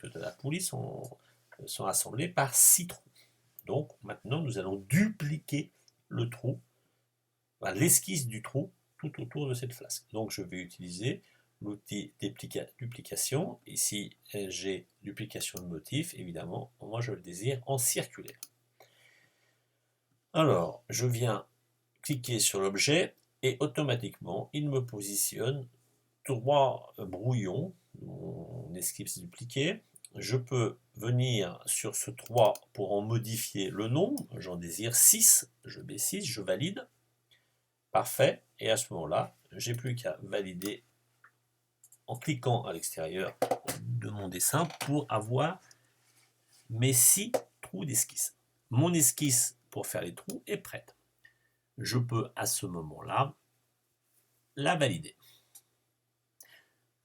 de la poulie sont assemblés par 6 trous. Donc maintenant, nous allons dupliquer le trou, l'esquisse du trou tout autour de cette flasque. Donc je vais utiliser l'outil duplication. Ici, j'ai duplication de motif. Évidemment, moi je le désire en circulaire. Alors, je viens cliquer sur l'objet et automatiquement, il me positionne 3 brouillons, mon esquisse dupliquée. Je peux venir sur ce 3 pour en modifier le nombre. J'en désire 6. Je mets 6, je valide. Parfait. Et à ce moment-là, j'ai plus qu'à valider en cliquant à l'extérieur de mon dessin pour avoir mes 6 trous d'esquisse. Mon esquisse pour faire les trous est prête. Je peux à ce moment-là la valider.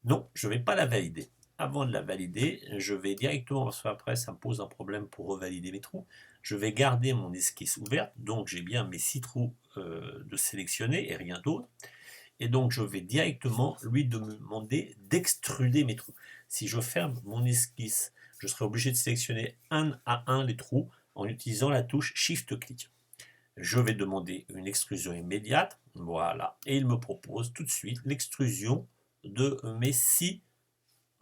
Non, je ne vais pas la valider. Avant de la valider, je vais directement, parce qu'après ça me pose un problème pour revalider mes trous, je vais garder mon esquisse ouverte, donc j'ai bien mes 6 trous de sélectionner et rien d'autre. Et donc je vais directement lui demander d'extruder mes trous. Si je ferme mon esquisse, je serai obligé de sélectionner un à un les trous en utilisant la touche Shift-Click. Je vais demander une extrusion immédiate, voilà, et il me propose tout de suite l'extrusion de mes 6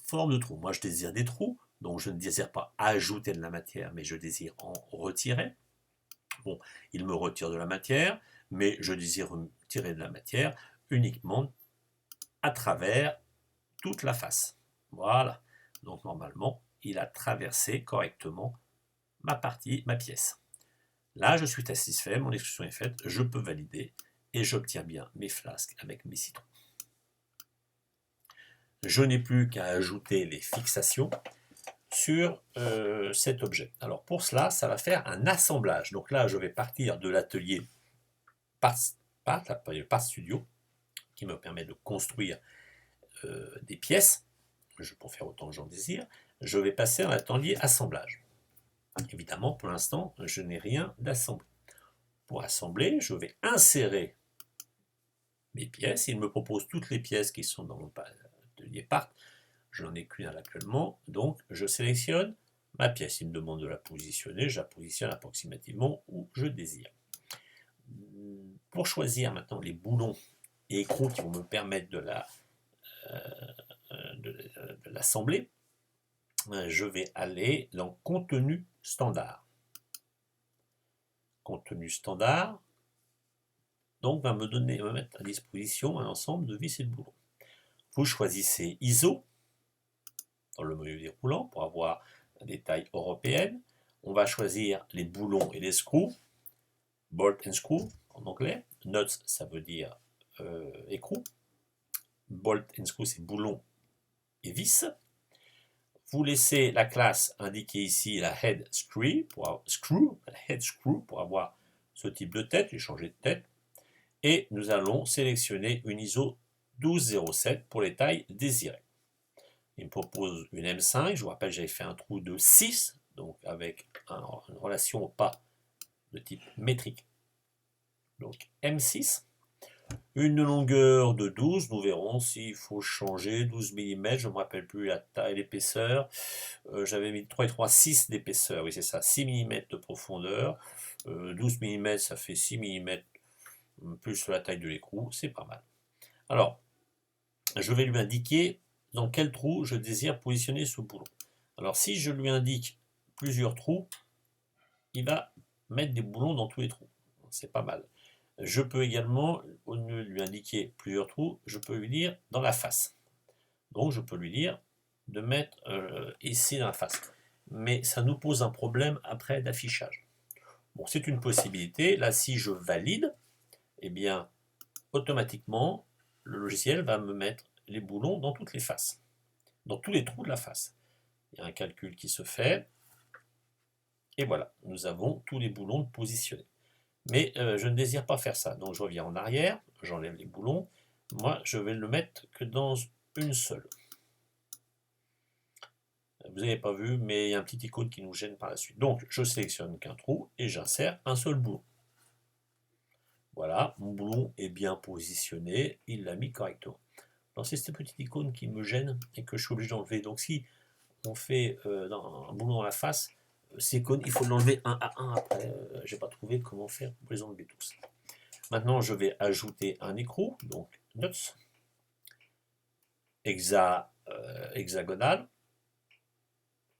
formes de trous. Moi je désire des trous, donc je ne désire pas ajouter de la matière, mais je désire en retirer. Bon, il me retire de la matière, mais je désire retirer de la matière uniquement à travers toute la face. Voilà. Donc normalement, il a traversé correctement ma partie, ma pièce. Là, je suis satisfait, mon extrusion est faite, je peux valider et j'obtiens bien mes flasques avec mes citrons. Je n'ai plus qu'à ajouter les fixations sur cet objet. Alors pour cela, ça va faire un assemblage. Donc là, je vais partir de l'atelier l'atelier Part Studio, qui me permet de construire des pièces. Je peux en faire autant que j'en désire. Je vais passer à l'atelier assemblage. Évidemment, pour l'instant, je n'ai rien d'assemblé. Pour assembler, je vais insérer mes pièces. Il me propose toutes les pièces qui sont dans mon atelier Part. Je n'en ai qu'une actuellement, donc je sélectionne ma pièce. Il me demande de la positionner, je la positionne approximativement où je désire. Pour choisir maintenant les boulons et écrous qui vont me permettre de l'assembler, je vais aller dans contenu standard. Contenu standard, donc va me mettre à disposition un ensemble de vis et de boulons. Vous choisissez ISO dans le menu déroulant pour avoir des tailles européennes. On va choisir les boulons et les screws, bolt and screw en anglais. Nuts, ça veut dire écrou. Bolt and screw, c'est boulons et vis. Vous laissez la classe indiquer ici la head screw pour avoir ce type de tête, j'ai changé de tête. Et nous allons sélectionner une ISO 1207 pour les tailles désirées. Il me propose une M5, je vous rappelle j'avais fait un trou de 6, donc avec une relation au pas de type métrique. Donc M6. Une longueur de 12, nous verrons s'il faut changer, 12 mm, je ne me rappelle plus la taille, l'épaisseur. J'avais mis 3 et 3, 6 d'épaisseur, oui c'est ça, 6 mm de profondeur. 12 mm, ça fait 6 mm plus la taille de l'écrou, c'est pas mal. Alors, je vais lui indiquer dans quel trou je désire positionner ce boulon. Alors, si je lui indique plusieurs trous, il va mettre des boulons dans tous les trous. C'est pas mal. Je peux également, au lieu de lui indiquer plusieurs trous, je peux lui dire dans la face. Donc, je peux lui dire de mettre ici dans la face. Mais ça nous pose un problème après d'affichage. Bon, c'est une possibilité. Là, si je valide, eh bien, automatiquement, le logiciel va me mettre les boulons dans toutes les faces, dans tous les trous de la face. Il y a un calcul qui se fait, et voilà, nous avons tous les boulons positionnés. Mais je ne désire pas faire ça, donc je reviens en arrière, j'enlève les boulons, moi je vais le mettre que dans une seule. Vous n'avez pas vu, mais il y a un petit icône qui nous gêne par la suite. Donc je sélectionne qu'un trou et j'insère un seul boulon. Voilà, mon boulon est bien positionné, il l'a mis correctement. Alors c'est cette petite icône qui me gêne et que je suis obligé d'enlever. Donc si on fait un boulon dans la face, ces cônes, il faut l'enlever un à un après. Je n'ai pas trouvé comment faire pour les enlever tous. Maintenant, je vais ajouter un écrou, donc nuts, hexagonal.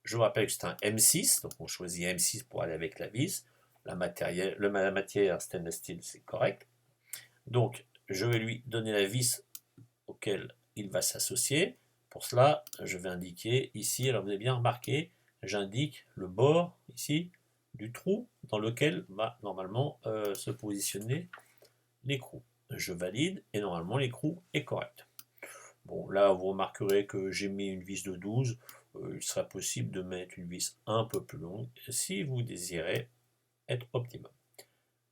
Je vous rappelle que c'est un M6, donc on choisit M6 pour aller avec la vis. La matière stainless steel, c'est correct. Donc, je vais lui donner la vis auquel il va s'associer. Pour cela, je vais indiquer ici, alors vous avez bien remarqué, j'indique le bord ici du trou dans lequel va normalement se positionner l'écrou. Je valide et normalement l'écrou est correct. Bon, là vous remarquerez que j'ai mis une vis de 12, il sera possible de mettre une vis un peu plus longue si vous désirez être optimum.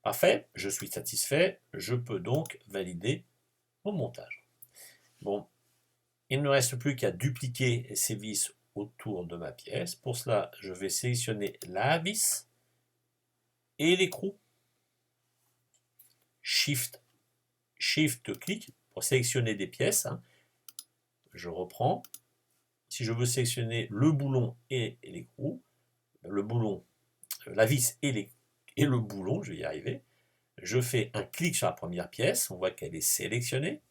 Parfait, je suis satisfait, je peux donc valider mon montage. Bon, il ne me reste plus qu'à dupliquer ces vis autour de ma pièce. Pour cela, je vais sélectionner la vis et l'écrou. Shift clic pour sélectionner des pièces. Je reprends. Si je veux sélectionner le boulon et l'écrou, le boulon, la vis et le boulon, je vais y arriver. Je fais un clic sur la première pièce, on voit qu'elle est sélectionnée,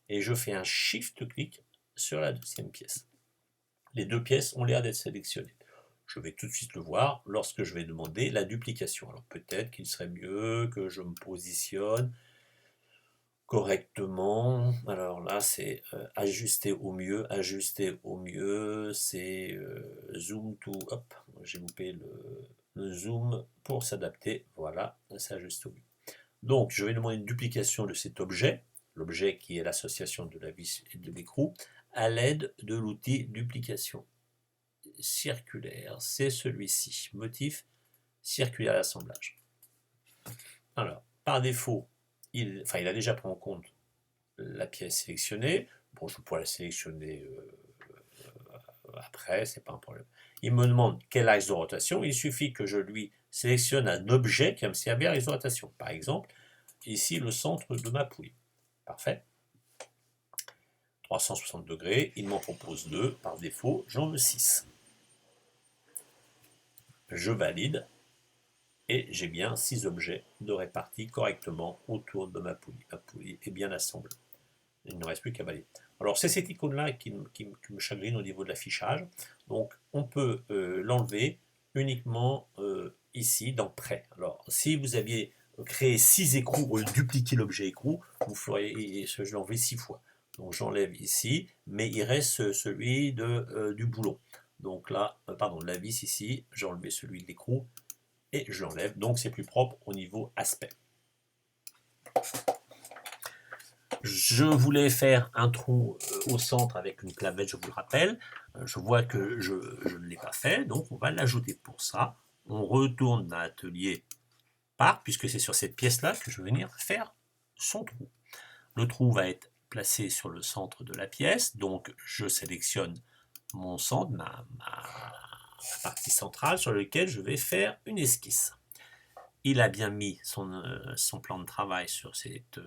et je fais un shift clic sur la deuxième pièce. Les deux pièces ont l'air d'être sélectionnées. Je vais tout de suite le voir lorsque je vais demander la duplication. Alors peut-être qu'il serait mieux que je me positionne correctement. Alors là, c'est ajuster au mieux, c'est zoom to, hop, j'ai loupé le zoom pour s'adapter. Voilà, ça ajuste au mieux. Donc, je vais demander une duplication de cet objet, l'objet qui est l'association de la vis et de l'écrou, à l'aide de l'outil duplication circulaire. C'est celui-ci, motif circulaire d'assemblage. Alors, par défaut, il a déjà pris en compte la pièce sélectionnée. Bon, je pourrais la sélectionner après, c'est pas un problème. Il me demande quel axe de rotation. Il suffit que je lui sélectionne un objet qui va me servir à l'axe de rotation. Par exemple, ici, le centre de ma poulie. Parfait. 360 degrés, il m'en propose 2. Par défaut, j'en veux 6. Je valide. Et j'ai bien 6 objets de répartis correctement autour de ma poulie. Ma poulie est bien assemblée. Il ne reste plus qu'à valider. Alors c'est cette icône-là qui me chagrine au niveau de l'affichage. Donc on peut l'enlever uniquement ici dans Prêt. Alors si vous aviez créé 6 écrous ou dupliqué l'objet écrou, vous feriez, je l'enlève 6 fois. Donc j'enlève ici, mais il reste celui du boulon. Donc là, pardon, la vis ici, j'ai enlevé celui de l'écrou et je l'enlève. Donc c'est plus propre au niveau aspect. Je voulais faire un trou au centre avec une clavette, je vous le rappelle. Je vois que je ne l'ai pas fait, donc on va l'ajouter pour ça. On retourne dans l'atelier Part, puisque c'est sur cette pièce-là que je vais venir faire son trou. Le trou va être placé sur le centre de la pièce, donc je sélectionne mon centre, ma partie centrale sur laquelle je vais faire une esquisse. Il a bien mis son plan de travail sur cette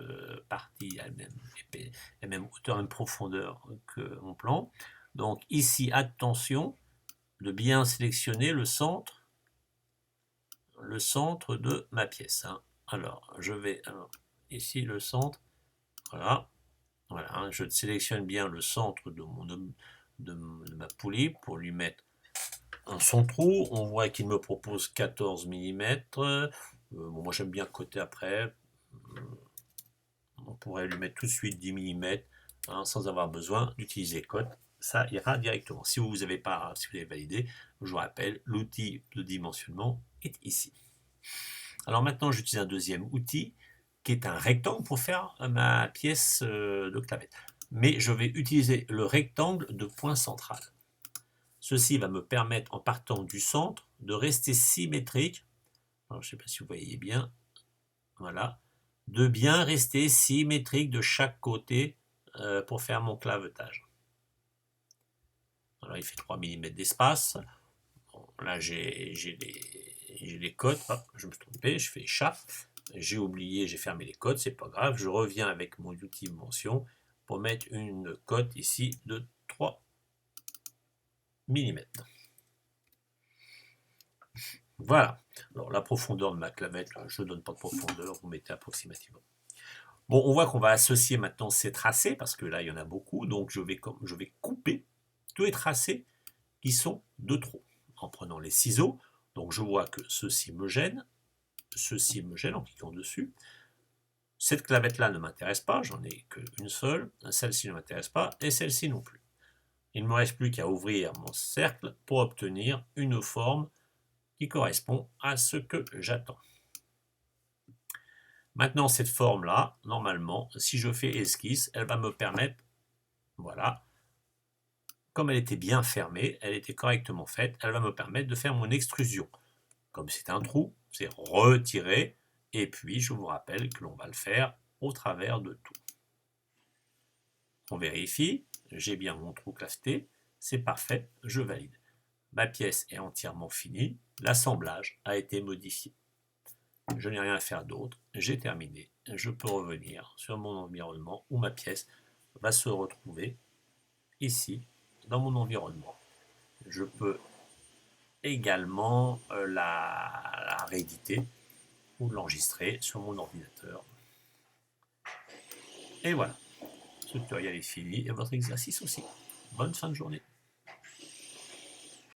partie à la même hauteur et profondeur que mon plan. Donc ici, attention de bien sélectionner le centre de ma pièce. Alors, je vais, ici le centre, voilà, je sélectionne bien le centre de ma poulie pour lui mettre son trou. On voit qu'il me propose 14 mm. Bon, moi j'aime bien coter après. On pourrait lui mettre tout de suite 10 mm sans avoir besoin d'utiliser cote. Ça ira directement. Si vous avez validé, je vous rappelle, l'outil de dimensionnement est ici. Alors maintenant, j'utilise un deuxième outil qui est un rectangle pour faire ma pièce de clavette. Mais je vais utiliser le rectangle de point central. Ceci va me permettre, en partant du centre, de rester symétrique. Alors, je ne sais pas si vous voyez bien. Voilà. De bien rester symétrique de chaque côté pour faire mon clavetage. Alors, il fait 3 mm d'espace. Bon, là, j'ai les codes. Hop, je me suis trompé. Je fais chat. J'ai oublié, j'ai fermé les codes. C'est pas grave. Je reviens avec mon outil mention pour mettre une cote ici de 3 mm. Voilà. Alors la profondeur de ma clavette, je ne donne pas de profondeur, vous mettez approximativement. Bon, on voit qu'on va associer maintenant ces tracés, parce que là, il y en a beaucoup, donc je vais couper tous les tracés qui sont de trop, en prenant les ciseaux. Donc je vois que ceci me gêne en cliquant dessus. Cette clavette-là ne m'intéresse pas, j'en ai qu'une seule, celle-ci ne m'intéresse pas, et celle-ci non plus. Il ne me reste plus qu'à ouvrir mon cercle pour obtenir une forme qui correspond à ce que j'attends. Maintenant, cette forme-là, normalement, si je fais esquisse, elle va me permettre, voilà, comme elle était bien fermée, elle était correctement faite, elle va me permettre de faire mon extrusion. Comme c'est un trou, c'est retirer, et puis je vous rappelle que l'on va le faire au travers de tout. On vérifie, j'ai bien mon trou claveté, c'est parfait, je valide. Ma pièce est entièrement finie, l'assemblage a été modifié. Je n'ai rien à faire d'autre, j'ai terminé. Je peux revenir sur mon environnement où ma pièce va se retrouver ici, dans mon environnement. Je peux également la rééditer ou l'enregistrer sur mon ordinateur. Et voilà, ce tutoriel est fini et votre exercice aussi. Bonne fin de journée.